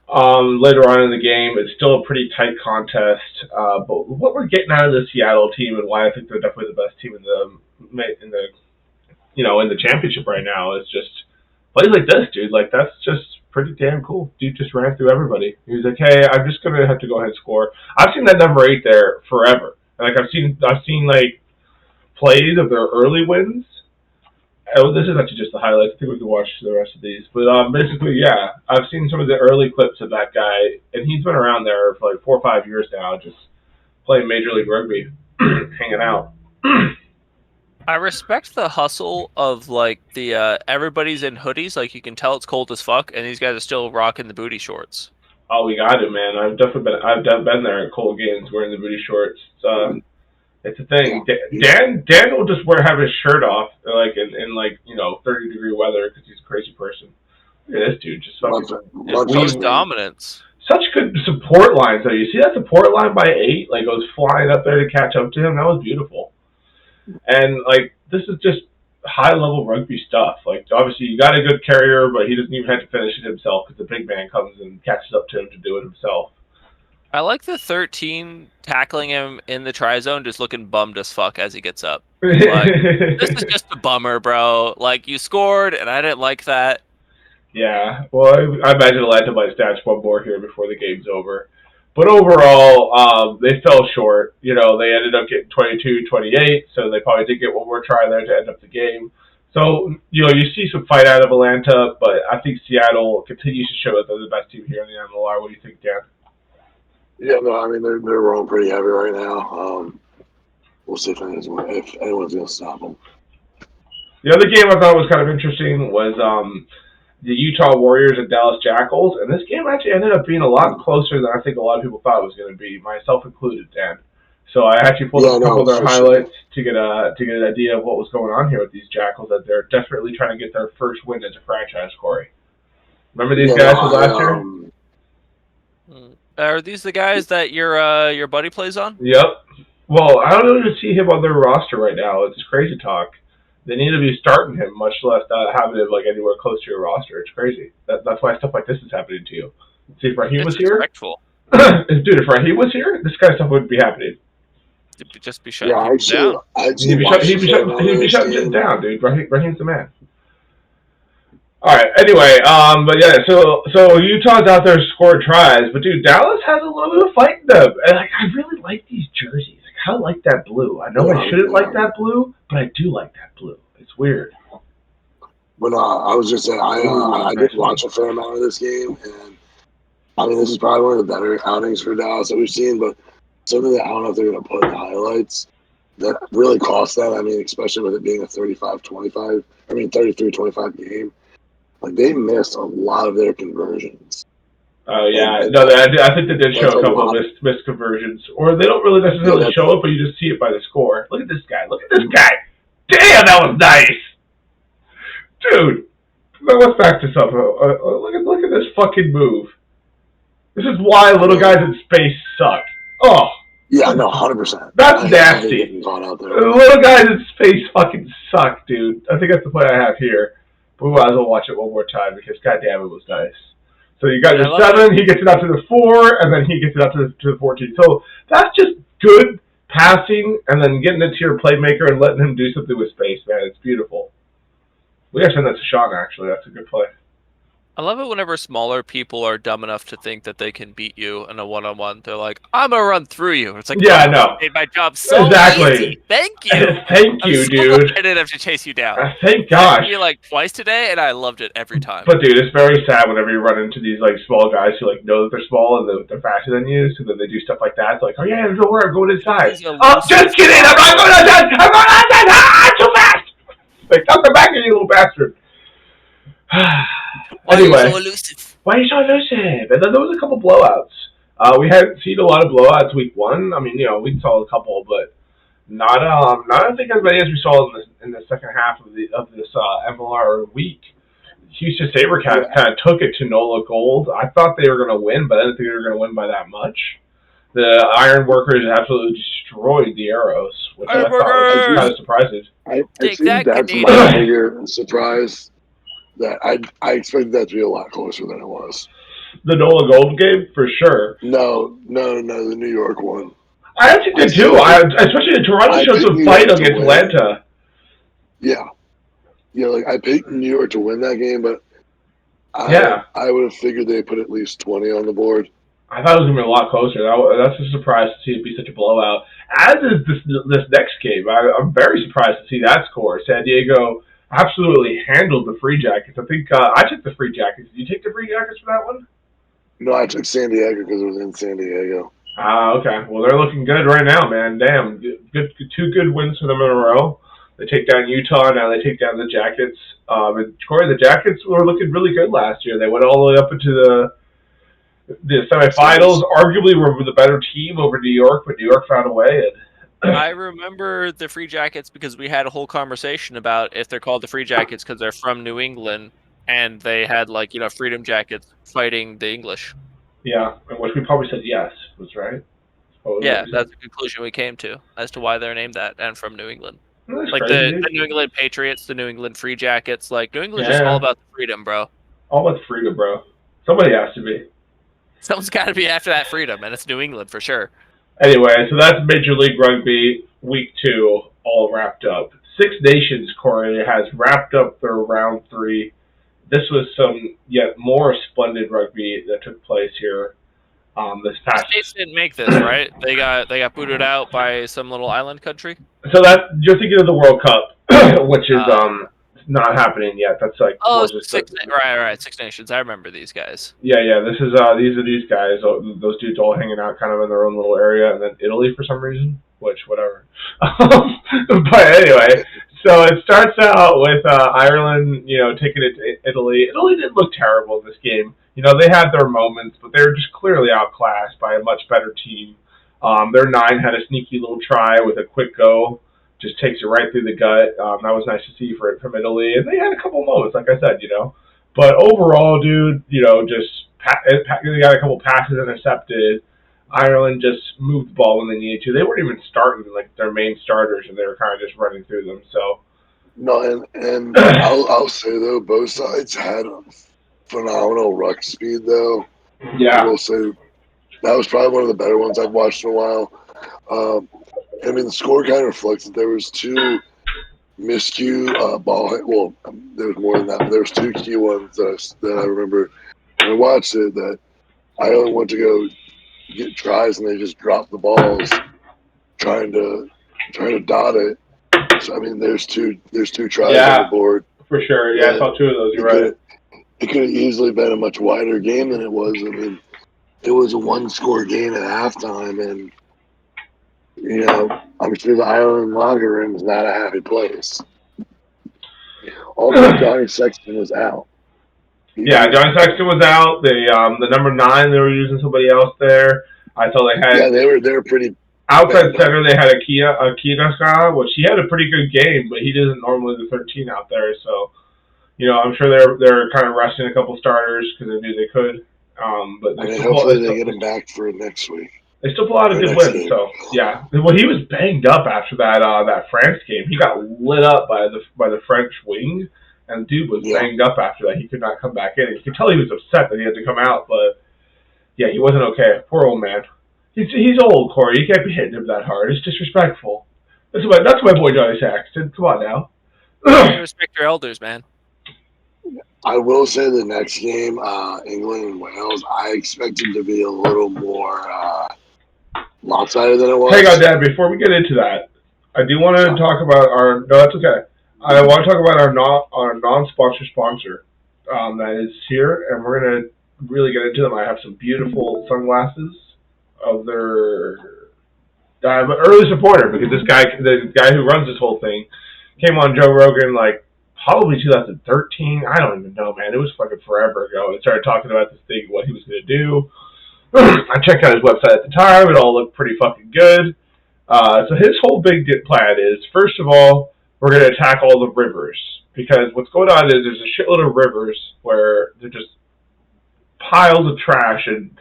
Later on in the game, it's still a pretty tight contest. But what we're getting out of the Seattle team and why I think they're definitely the best team in the championship right now is just plays like this, dude. Like, that's just pretty damn cool. Dude just ran through everybody. He was like, hey, I'm just gonna have to go ahead and score. I've seen that number 8 there forever. Like, I've seen like plays of their early wins. Oh, this is actually just the highlights. I think we can watch the rest of these. But basically, yeah, I've seen some of the early clips of that guy, and he's been around there for like 4 or 5 years now, just playing Major League Rugby, hanging out. I respect the hustle of like the everybody's in hoodies. Like you can tell it's cold as fuck, and these guys are still rocking the booty shorts. Oh, we got it, man. I've definitely been there at cold games wearing the booty shorts. It's a thing. Dan will just have his shirt off, like in 30-degree weather because he's a crazy person. Look at this dude, just fucking dominance. Such good support lines though. You see that support line by 8, like goes flying up there to catch up to him. That was beautiful. And like this is just high level rugby stuff. Like obviously you got a good carrier, but he doesn't even have to finish it himself because the big man comes and catches up to him to do it himself. I like the 13 tackling him in the try zone, just looking bummed as fuck as he gets up. Like, this is just a bummer, bro. Like, you scored, and I didn't like that. Yeah, well, I imagine Atlanta might stats one more here before the game's over. But overall, they fell short. You know, they ended up getting 22-28, so they probably did get one more try there to end up the game. So, you see some fight out of Atlanta, but I think Seattle continues to show that they're the best team here in the MLR. What do you think, Dan? Yeah, no, I mean they're rolling pretty heavy right now. We'll see if anyone's going to stop them. The other game I thought was kind of interesting was the Utah Warriors and Dallas Jackals, and this game actually ended up being a lot closer than I think a lot of people thought it was going to be, myself included, Dan. So I actually pulled up a couple of their highlights to get an idea of what was going on here with these Jackals. That they're desperately trying to get their first win as a franchise, Corey. Remember these guys from last year? Are these the guys that your buddy plays on? Yep. Well, I don't even see him on their roster right now. It's crazy talk. They need to be starting him, much less having him like anywhere close to your roster. It's crazy. That's why stuff like this is happening to you. See, if Raheem was here, dude, if Raheem was here, this kind of stuff wouldn't be happening. He'd just be shutting down. He'd be shutting shit down, dude. Raheem's the man. All right. Anyway, but yeah, so Utah's out there scoring tries, but dude, Dallas has a little bit of fight in them. And like, I really like these jerseys. Like, I like that blue. I know I shouldn't like that blue, but I do like that blue. It's weird. But I was just saying, I did watch a fair amount of this game, and I mean, this is probably one of the better outings for Dallas that we've seen, but something that I don't know if they're going to put in the highlights that really cost them. I mean, especially with it being a 33-25 game. Like, they missed a lot of their conversions. Oh, yeah. And No, I think they did show that's a a couple lot. of missed conversions. Or they don't really necessarily show it, but you just see it by the score. Look at this guy. Look at this guy. Damn, that was nice. Dude, let's back this up. Look at this fucking move. This is why little guys in space suck. Oh. Yeah, no, 100%. That's nasty. I hate getting caught out there. Little guys in space fucking suck, dude. I think that's the play I have here. But we might as well watch it one more time because goddamn it was nice. So you got your 7, he gets it out to the 4, and then he gets it out to the 14. So that's just good passing, and then getting it to your playmaker and letting him do something with space, man. It's beautiful. We gotta send that to Sean, actually. That's a good play. I love it whenever smaller people are dumb enough to think that they can beat you in a one-on-one. They're like, I'm going to run through you. It's like, yeah, I know. Made my job so easy. Thank you. Thank you, dude. I didn't have to chase you down. Thank gosh. I like twice today, and I loved it every time. But, dude, it's very sad whenever you run into these, like, small guys who, like, know that they're small and they're faster than you, so then they do stuff like that. It's like, oh, yeah, don't worry, I'm going inside. Oh, just kidding. I'm not going outside. I'm going outside. Ah, too fast. Like, come back here, you little bastard. Anyway, why are you so elusive? And then there was a couple blowouts. We hadn't seen a lot of blowouts week 1. I mean, we saw a couple, but not I think as many as we saw in the second half of this MLR week. Houston SaberCats kind of took it to NOLA Gold. I thought they were going to win, but I didn't think they were going to win by that much. The Iron Workers absolutely destroyed the Arrows, which I thought was kind of surprising. I think that's my bigger surprise. That I expected that to be a lot closer than it was. The NOLA Gold game, for sure. No, the New York one. I actually did too. Especially Toronto showed some fight against Atlanta. Yeah, like I picked New York to win that game, but I would have figured they put at least 20 on the board. I thought it was going to be a lot closer. That's a surprise to see it be such a blowout. As is this next game. I'm very surprised to see that score. San Diego absolutely handled the Free Jackets. I think I took the Free Jackets. Did you take the Free Jackets for that one? No, I took San Diego because it was in San Diego. Okay. Well, they're looking good right now, man. Damn, good, 2 good wins for them in a row. They take down Utah, now they take down the Jackets. And Corey, the Jackets were looking really good last year. They went all the way up into the semifinals. Arguably, were the better team over New York, but New York found a way. I remember the Free Jackets because we had a whole conversation about if they're called the Free Jackets because they're from New England, and they had Freedom Jackets fighting the English. Yeah, which we probably said yes was right. Yeah, that's the conclusion we came to as to why they're named that and from New England. That's like crazy. the New England Patriots, the New England Free Jackets. Like New England's just all about the freedom, bro. All about the freedom, bro. Somebody has to be. Someone's got to be after that freedom, and it's New England for sure. Anyway, so that's Major League Rugby Week 2 all wrapped up. 6 Nations, Corey, has wrapped up their Round 3. This was some yet more splendid rugby that took place here this past. States didn't make this, right? They got booted out by some little island country. So you're thinking of the World Cup, which is not happening yet. That's like right. 6 Nations. I remember these guys. Yeah. This is these guys. Those dudes all hanging out kind of in their own little area, and then Italy for some reason. Which whatever. But anyway, so it starts out with Ireland, taking it to Italy. Italy didn't look terrible in this game. They had their moments, but they were just clearly outclassed by a much better team. Their 9 had a sneaky little try with a quick go. Just takes it right through the gut. That was nice to see from Italy. And they had a couple moments, like I said, But overall, dude, they got a couple passes intercepted. Ireland just moved the ball when they needed to. They weren't even starting like their main starters, and they were kind of just running through them. So no, and I'll say though, both sides had phenomenal ruck speed though. Yeah, I will say that was probably one of the better ones I've watched in a while. I mean, the score kind of reflects that there was 2 miscue ball. Well, there was more than that, but there was 2 key ones that I remember. When I watched it, that Ireland went to go get tries and they just dropped the balls, trying to dot it. So I mean, there's two tries on the board for sure. Yeah, I saw 2 of those. You're right. It could have easily been a much wider game than it was. I mean, it was a one-score game at halftime, and I'm sure the Island locker room is not a happy place. Also, Johnny Sexton was out. Yeah, Johnny Sexton was out. The number 9, they were using somebody else there. I saw they had. Yeah, they were pretty. Outside center, they had Akina, which he had a pretty good game, but he isn't normally the 13 out there. So, I'm sure they're kind of resting a couple starters because they knew they could. But hopefully they get him back for next week. They still pull out a good win. So yeah, well, he was banged up after that France game. He got lit up by the French wing, and the dude was banged up after that. He could not come back in. You could tell he was upset that he had to come out, but yeah, he wasn't okay. Poor old man. He's old, Corey. You can't be hitting him that hard. It's disrespectful. That's my boy Johnny Saxton. Come on now. Respect your elders, man. I will say the next game, England and Wales, I expected to be a little more lopsided than it was. Hang on, Dad. Before we get into that, I do want to talk about our. No, that's okay. I want to talk about our non-sponsor that is here, and we're gonna really get into them. I have some beautiful sunglasses of their. I'm an early supporter because the guy who runs this whole thing, came on Joe Rogan like probably 2013. I don't even know, man. It was fucking forever ago. And started talking about this thing, what he was gonna do. I checked out his website at the time. It all looked pretty fucking good. So his whole big plan is, first of all, we're going to attack all the rivers. Because what's going on is there's a shitload of rivers where they're just piles of trash and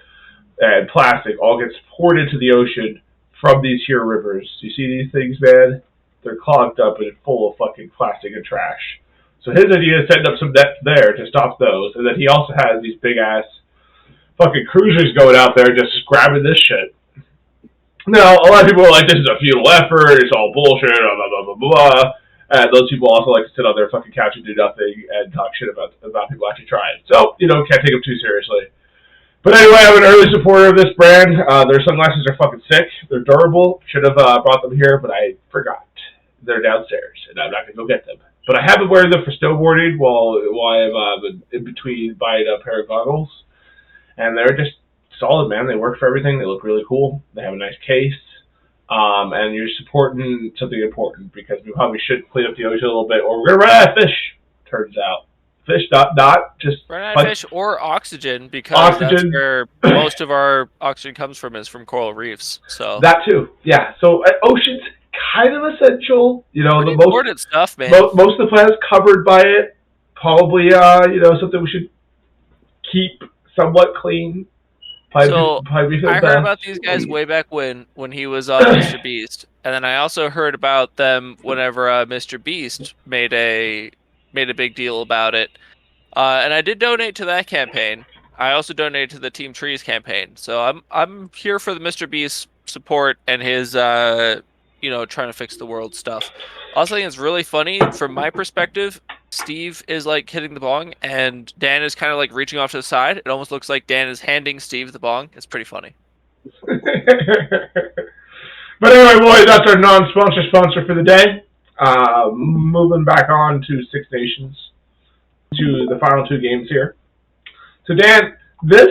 plastic all gets poured into the ocean from these here rivers. You see these things, man? They're clogged up and full of fucking plastic and trash. So his idea is setting up some nets there to stop those. And then he also has these big-ass fucking cruisers going out there just grabbing this shit. Now, a lot of people are like, this is a futile effort, it's all bullshit, blah, blah, blah, blah, blah. And those people also like to sit on their fucking couch and do nothing and talk shit about people actually trying. So, can't take them too seriously. But anyway, I'm an early supporter of this brand. Their sunglasses are fucking sick. They're durable. Should have brought them here, but I forgot. They're downstairs, and I'm not going to go get them. But I have been wearing them for snowboarding while I'm in between buying a pair of goggles. And they're just solid, man. They work for everything. They look really cool. They have a nice case. And you're supporting something important because we probably should clean up the ocean a little bit, or we're going to run out of fish, turns out. Fish, just run out of fish or oxygen, because that's where most of our oxygen comes from, is from coral reefs. So that too, yeah. So ocean's kind of essential. The most important stuff, man. Most of the planet's covered by it. Probably, something we should keep somewhat clean. I heard about these guys way back when he was on Mr. Beast, and then I also heard about them whenever Mr. Beast made a big deal about it. And I did donate to that campaign. I also donated to the Team Trees campaign. So I'm here for the Mr. Beast support and his trying to fix the world stuff. Also, I think it's really funny from my perspective. Steve is like hitting the bong, and Dan is kind of like reaching off to the side. It almost looks like Dan is handing Steve the bong. It's pretty funny. But anyway, boys, that's our sponsor for the day. Moving back on to Six Nations, to the final 2 games here. So, Dan, this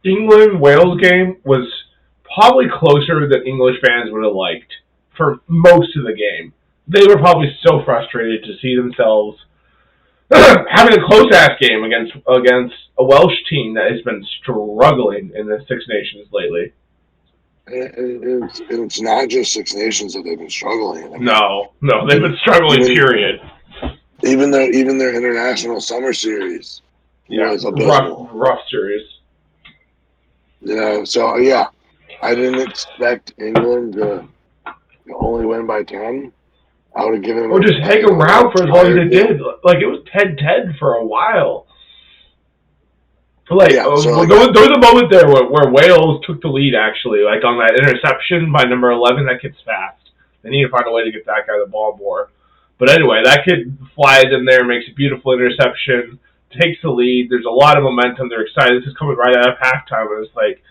England-Wales game was probably closer than English fans would have liked for most of the game. They were probably so frustrated to see themselves having a close-ass game against a Welsh team that has been struggling in the Six Nations lately. It's not just Six Nations that they've been struggling. I mean, no, they've been struggling. Period. Even their international summer series was abysmal. Rough series. So yeah, I didn't expect England to only win by 10. I would have given them. Or just hang around for as long as it did. Like, it was 10-10 for a while. There was a moment there where Wales took the lead, actually, like on that interception by number 11. That kid's fast. They need to find a way to get that guy the ball more. But anyway, that kid flies in there, makes a beautiful interception, takes the lead. There's a lot of momentum. They're excited. This is coming right out of halftime. And it's like,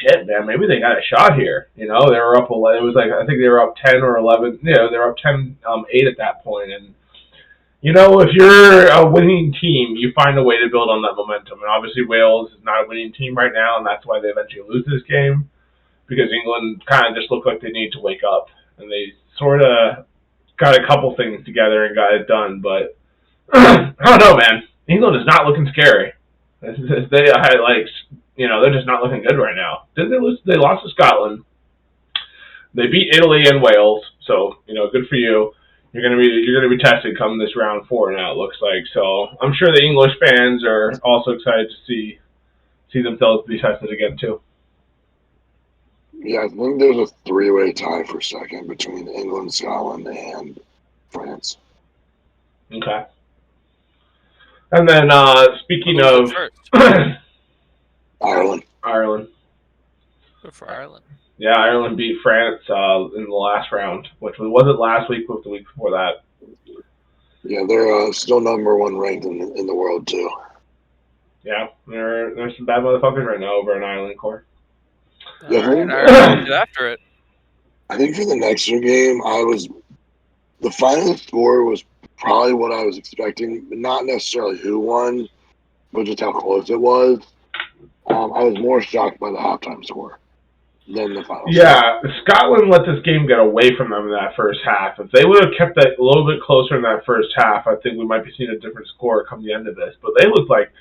shit, man, maybe they got a shot here. They were up 11. It was like, I think they were up 10 or 11. They were up 10-8 at that point. And, If you're a winning team, you find a way to build on that momentum. And obviously Wales is not a winning team right now, and that's why they eventually lose this game, because England kind of just looked like they need to wake up. And they sort of got a couple things together and got it done. But I don't know, man. England is not looking scary. They're just not looking good right now. Didn't they lose? They lost to Scotland. They beat Italy and Wales, so good for you. You're gonna be tested come this round 4 now. It looks like. So I'm sure the English fans are also excited to see themselves be tested again too. Yeah, I think there's a 3-way tie for second between England, Scotland, and France. Okay. And then speaking of Ireland. Good for Ireland. Yeah, Ireland beat France in the last round, which wasn't last week, but the week before that. Yeah, they're still number 1 ranked in the world too. Yeah, there's some bad motherfuckers right now over in Ireland, Core. Yeah, Ireland get after it. I think for the next year game, the final score was probably what I was expecting, but not necessarily who won, but just how close it was. I was more shocked by the halftime score than the final score. Scotland let this game get away from them in that first half. If they would have kept that a little bit closer in that first half, I think we might be seeing a different score come the end of this. But they looked like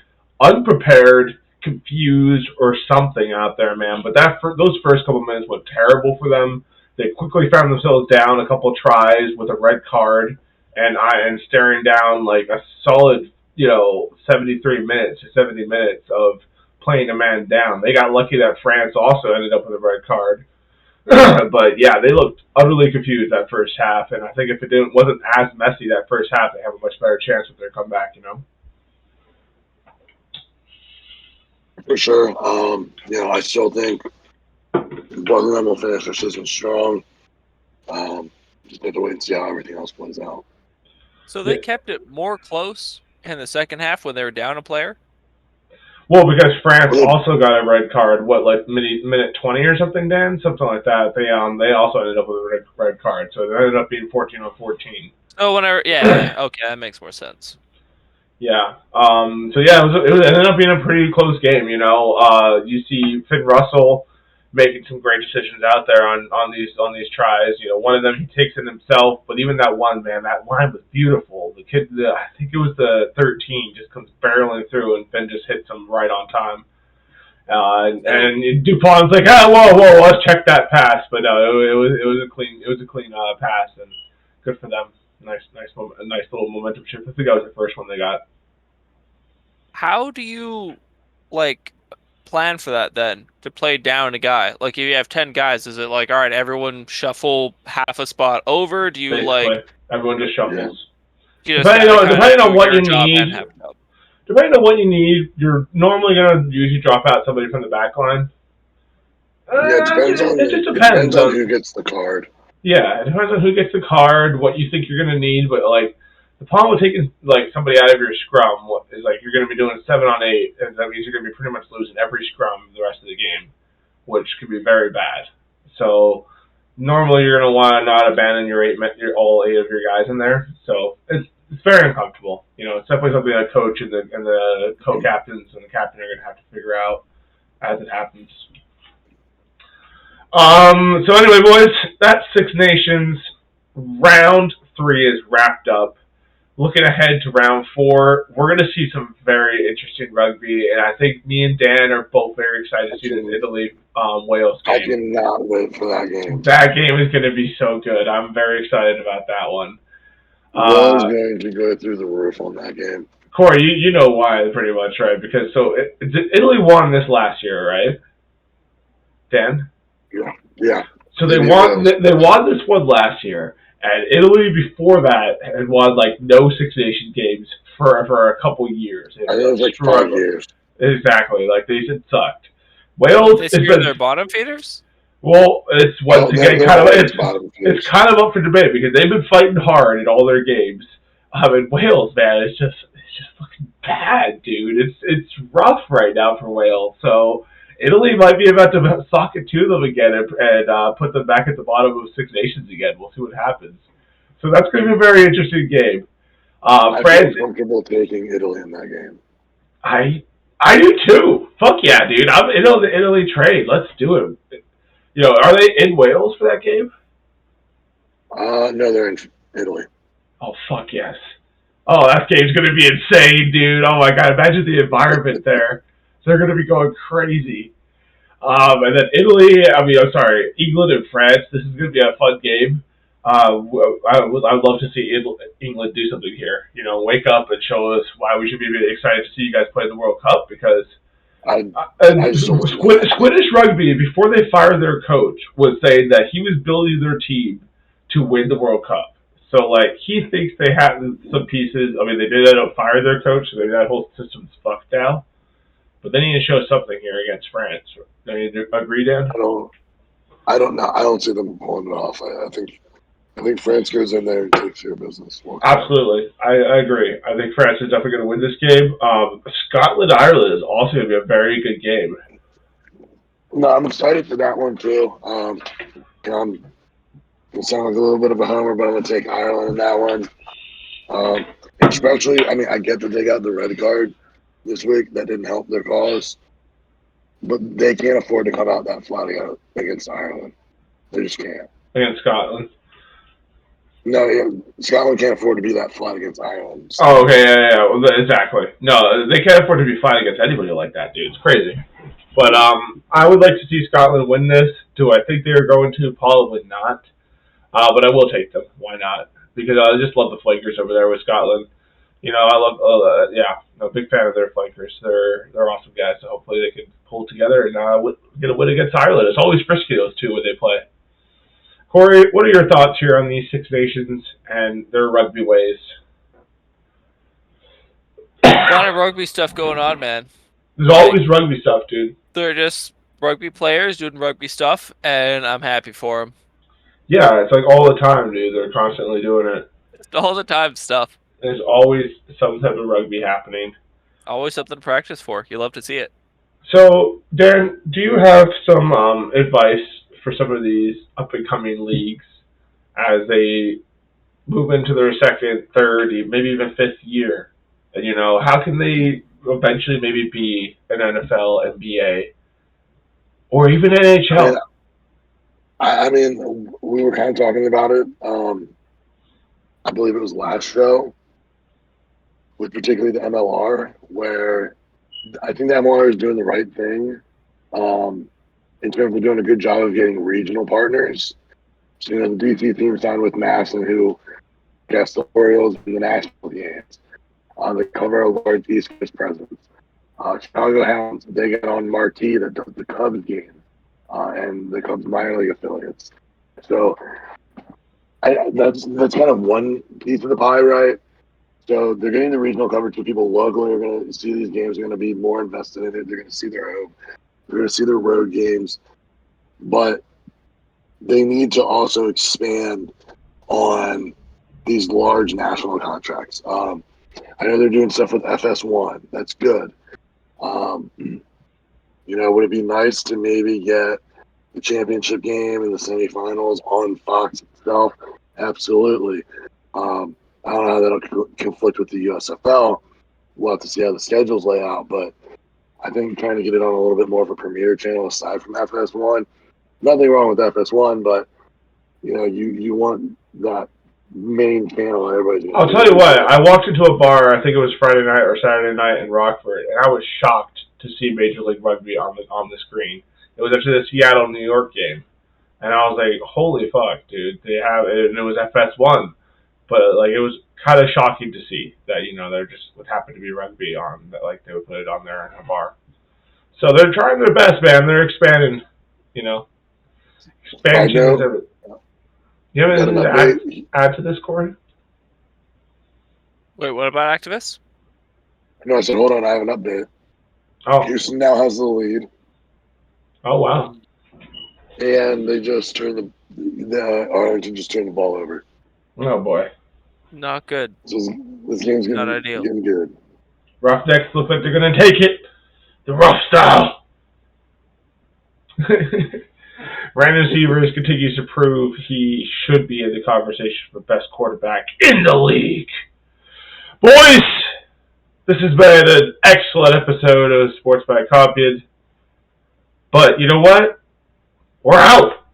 unprepared, confused, or something out there, man. But those first couple minutes went terrible for them. They quickly found themselves down a couple tries with a red card and staring down like a solid, 73 minutes or 70 minutes of playing a man down. They got lucky that France also ended up with a red card. But yeah, they looked utterly confused that first half, and I think if it wasn't as messy that first half, they have a much better chance with their comeback, For sure. I still think both of them will finish their season strong. Just have to wait and see how everything else plays out. So they kept it more close in the second half when they were down a player? Well, because France also got a red card, minute 20 or something, Dan? Something like that. They also ended up with a red card, so it ended up being 14-14. Oh, okay, that makes more sense. Yeah. It ended up being a pretty close game. You see Finn Russell making some great decisions out there on these tries. One of them he takes in himself, but even that one, man, that line was beautiful. The kid, I think it was the 13, just comes barreling through, and Finn just hits him right on time. And Dupont's like, whoa, let's check that pass. But no, it was a clean pass, and good for them. Nice little momentum shift. I think that was the first one they got. How do you plan for that then, to play down a guy? Like, if you have 10 guys, is it like, all right, everyone shuffle half a spot over? Do you Basically, everyone just shuffles? Yeah. Depending on what you need, you're normally gonna usually drop out somebody from the back line. It depends on who gets the card. Yeah, it depends on who gets the card, what you think you're gonna need, but the problem with taking somebody out of your scrum is you're going to be doing 7-on-8, and that means you're going to be pretty much losing every scrum the rest of the game, which could be very bad. So normally you're going to want to not abandon all 8 of your guys in there. So it's very uncomfortable. It's definitely something that coach and the co-captains and the captain are going to have to figure out as it happens. So anyway, boys, that's Six Nations. Round 3 is wrapped up. Looking ahead to round 4, we're going to see some very interesting rugby, and I think me and Dan are both very excited to see this Italy-Wales game. I cannot wait for that game. That game is going to be so good. I'm very excited about that one. One's going to go through the roof on that game. Corey, you know why pretty much, right? Because Italy won this last year, right? Dan? Yeah. So they won this one last year. And Italy before that had won no Six Nations games for a couple years. I think it was 5 years. Exactly, they just sucked. Wales is their bottom feeders. Well, it's it's kind of up for debate because they've been fighting hard in all their games. And Wales, man, it's just fucking bad, dude. It's rough right now for Wales. So Italy might be about to sock it to them again and put them back at the bottom of Six Nations again. We'll see what happens. So that's going to be a very interesting game. I France. feel comfortable taking Italy in that game. I do too. Fuck yeah, dude. I'm in on the Italy trade. Let's do it. Are they in Wales for that game? No, they're in Italy. Oh, fuck yes. Oh, that game's going to be insane, dude. Oh, my God. Imagine the environment there. They're going to be going crazy. And then England and France. This is going to be a fun game. I would love to see England do something here. Wake up and show us why we should be really excited to see you guys play the World Cup because Squiddish Rugby, before they fired their coach, was saying that he was building their team to win the World Cup. So, he thinks they have some pieces. I mean, they did end up fire their coach, so maybe that whole system's fucked now. But they need to show something here against France. Do you agree, Dan? I don't know. I don't see them pulling it off. I think France goes in there and takes care of business. Absolutely. I agree. I think France is definitely going to win this game. Scotland-Ireland is also going to be a very good game. No, I'm excited for that one, too. It sounds like a little bit of a homer, but I'm going to take Ireland in that one. Especially, I get that they got the red card this week. That didn't help their cause. But they can't afford to come out that flat against Ireland. They just can't. Against Scotland? No, Scotland can't afford to be that flat against Ireland. So. Oh, okay, yeah. Well, exactly. No, they can't afford to be flat against anybody like that, dude. It's crazy. But I would like to see Scotland win this. Do I think they are going to? Probably not. But I will take them. Why not? Because I just love the flankers over there with Scotland. I love, I'm a big fan of their flankers. They're awesome guys. So hopefully they can pull together and get a win against Ireland. It's always frisky, those two, when they play. Corey, what are your thoughts here on these Six Nations and their rugby ways? A lot of rugby stuff going on, man. There's always rugby stuff, dude. They're just rugby players doing rugby stuff, and I'm happy for them. Yeah, it's like all the time, dude. They're constantly doing it. It's all the time stuff. There's always some type of rugby happening. Always something to practice for. You love to see it. So, Dan, do you have some advice for some of these up-and-coming leagues as they move into their second, third, maybe even fifth year? And, how can they eventually maybe be an NFL, NBA, or even NHL? We were kind of talking about it. I believe it was last show, with particularly the MLR, where I think the MLR is doing the right thing in terms of doing a good job of getting regional partners. So, the DC team signed with Masson, who gets the Orioles in the national games. They cover a large East Coast presence. Chicago Hounds, they get on Marquee that does the Cubs game and the Cubs minor league affiliates. So that's kind of one piece of the pie, right? So they're getting the regional coverage, so people locally are going to see these games, are going to be more invested in it. They're going to see their home. They're going to see their road games. But they need to also expand on these large national contracts. I know they're doing stuff with FS1. That's good. Would it be nice to maybe get the championship game and the semifinals on Fox itself? Absolutely. I don't know how that'll conflict with the USFL. We'll have to see how the schedules lay out, but I think trying to get it on a little bit more of a premier channel aside from FS1. Nothing wrong with FS1, but you want that main channel. I'll tell you what. I walked into a bar. I think it was Friday night or Saturday night in Rockford, and I was shocked to see Major League Rugby on the screen. It was actually the Seattle New York game, and I was like, "Holy fuck, dude!" They have it, and it was FS1, but it was kind of shocking to see that there just would happen to be rugby on that. They would put it on there in a bar. So they're trying their best, man. They're expanding. Expansion is everything. You have anything to add to this, Corey? Wait, what about activists? No, I said, hold on, I have an update. Oh. Houston now has the lead. Oh, wow. And they just turned Arlington just turned the ball over. Oh, boy. Not good. This game's getting good. Roughnecks look like they're going to take it. The rough style. Brandon Severs continues to prove he should be in the conversation for best quarterback in the league. Boys, this has been an excellent episode of Sports by Compian. But you know what? We're out.